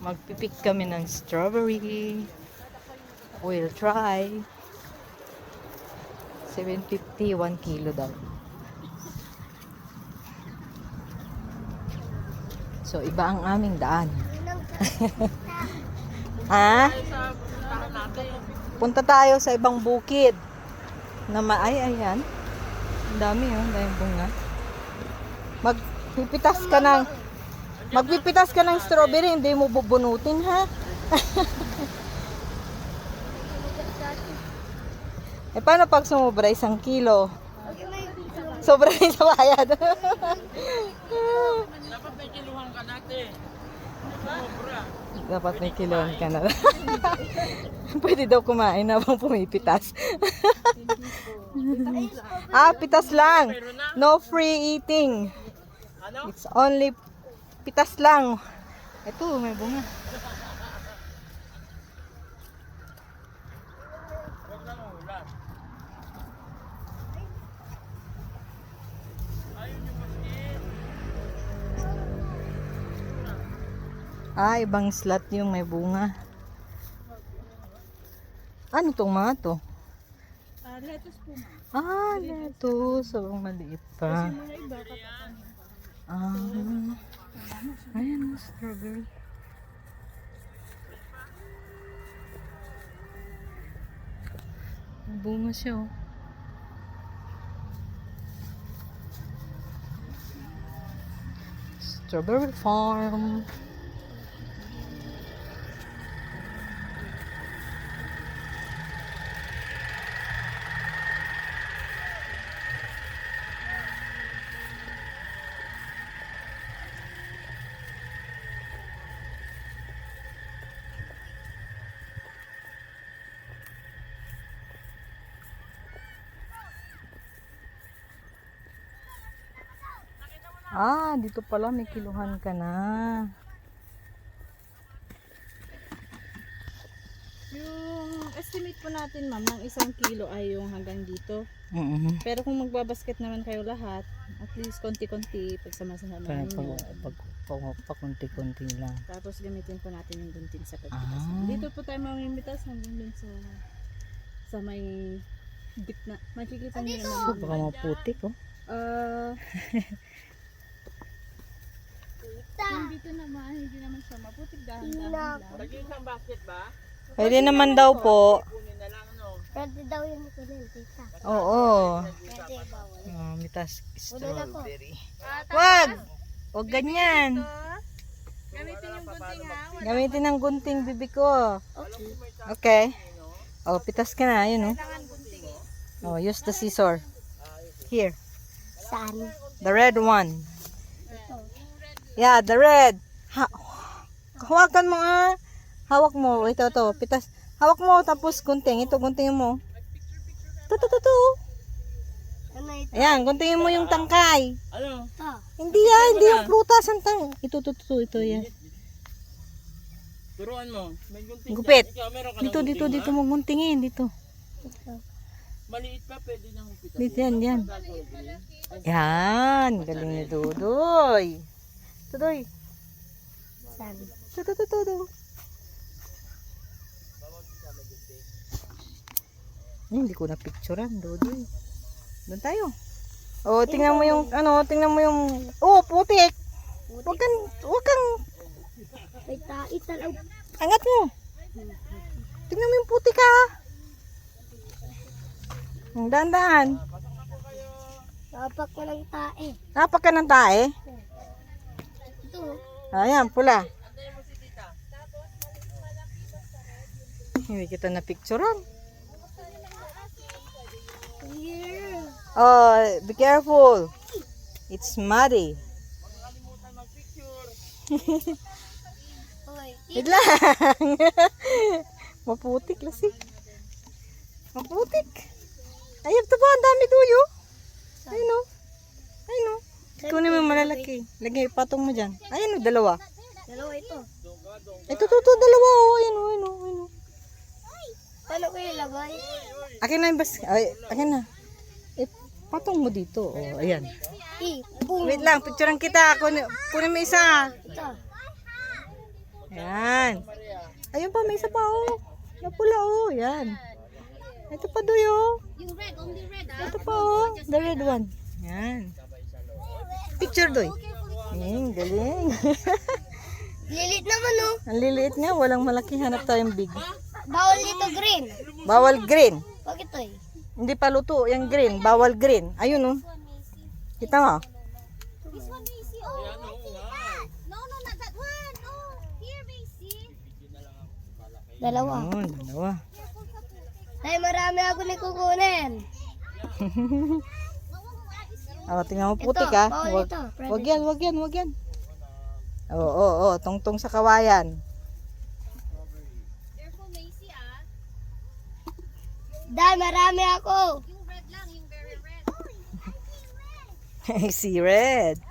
Magpipik kami ng strawberry. We'll try. 750, 1 kilo daw. So, iba ang aming daan. Ha? Punta tayo sa ibang bukid. Ayan. Ang dami oh, ang daming bunga. Magpipitas ka ng strawberry, hindi mo bubunutin ha. Paano pag sumobra 1 kilo? Sobra rin sa bayad. Dapat may kiluhan ka natin. Sobra. Dapat may kiloan ka na. Pwede daw kumain habang pumipitas. Pitas lang. No free eating. It's only pitas lang. Ito, may bunga. Ibang slot yung may bunga. Ano tong mga to? Lettuce po, ma'am. Lettuce. Sobrang maliit pa. Mga iba, Ayan, strawberry. Bunga siya, oh. Strawberry farm. Dito pala may kiluhan ka na. yung estimate po natin, ma'am, ng 1 kilo ay yung hanggang dito. Pero kung magbabasket naman kayo lahat, at least konti-konti pagsama-sama Parang ninyo. pakunti-kunti lang. Tapos gamitin po natin yung gunting sa pagpitas. Dito po tayo mamimitas hanggang dun sa may gitna. Makikita niyo naman. Baka maputik, oh. Yung dito naman, hindi naman siya maputik, dahan-dahan lang. Lagyan isang basket ba? Pwede naman daw po. Kunin na lang, no? Pwede daw yung kunin, tita. Oo. Pwede, bawal. Mitas strawberry. Wag! Huwag ganyan. Gamitin yung gunting, ha? Gamitin ng gunting, bibi ko. Okay. Pitas ka na. Yun, oh. Use the scissor. Here. Saan? The red one. Yeah, the red. Hawakan mo Hawak mo. Ito. Pitas. Hawak mo tapos gunting. Ito, guntingin mo. Ito. Ano ito? Ayan, guntingin mo yung tangkay. Ano? Hindi yung prutas ang Ito, yan. Turuan mo. May gunting Gupit. dyan. Ikaw, meron ka ng gunting, Dito ha? mo guntingin. Dito. Maliit pa, pwede nang pitas. Dito yan. Yan. Galing ni Dudoy. Dudoy. Saan? Ito. Hindi ko na picturean, Dudoy. Doon tayo. Tingnan mo yung putik. Huwag kang May taitan. angat mo. Tingnan mo yung putik ha. Dahan-dahan. Napak ko ng tae. Napak ka ng tae. Ito. Ayan, pula. Hindi kita na picturean. Here. Be careful. It's muddy. Hoy. Wait lang. Maputik lasi. Maputik. Ayun to ba? Ang dami tuyo. Ayun o. Kunin mo yung malalaki. Lagay, patong mo dyan. Ayun o, dalawa. Dalawa ito. Ito, dalawa o. Ayun o. Paano ko ilagay? Akin na yung akin na. Patong mo dito. Ayan. Boom. Wait lang, picturean kita. Kunin mo isa. Ito. Ayan. Ayun pa, may isa pa oh. Yung pula oh, yan. Ito pa doy oh. Yung red, only red Ito pa oh, the red one. Yan. Picture doy. Galing. Lilit naman oh. Ang liliit nga, walang malaki, hanap tayong big. Bawal nito green. Bawal green. Bakit to eh? Hindi pa luto, yung green, bawal green. Ayun oh. Kita mo? This one, Macy. Oh, no, not that one. Oh, here, Macy. Dalawa. Ayun, dalawa. Ay, marami ako ni kukunin. Tingnan mo putik Ito, ah. bawal ito. Wag yan, wag yan, wag yan. Oo, tungtong sa kawayan. Careful, Macy, ah. Dahil marami ako. Yung red lang, yung very red. Si Red.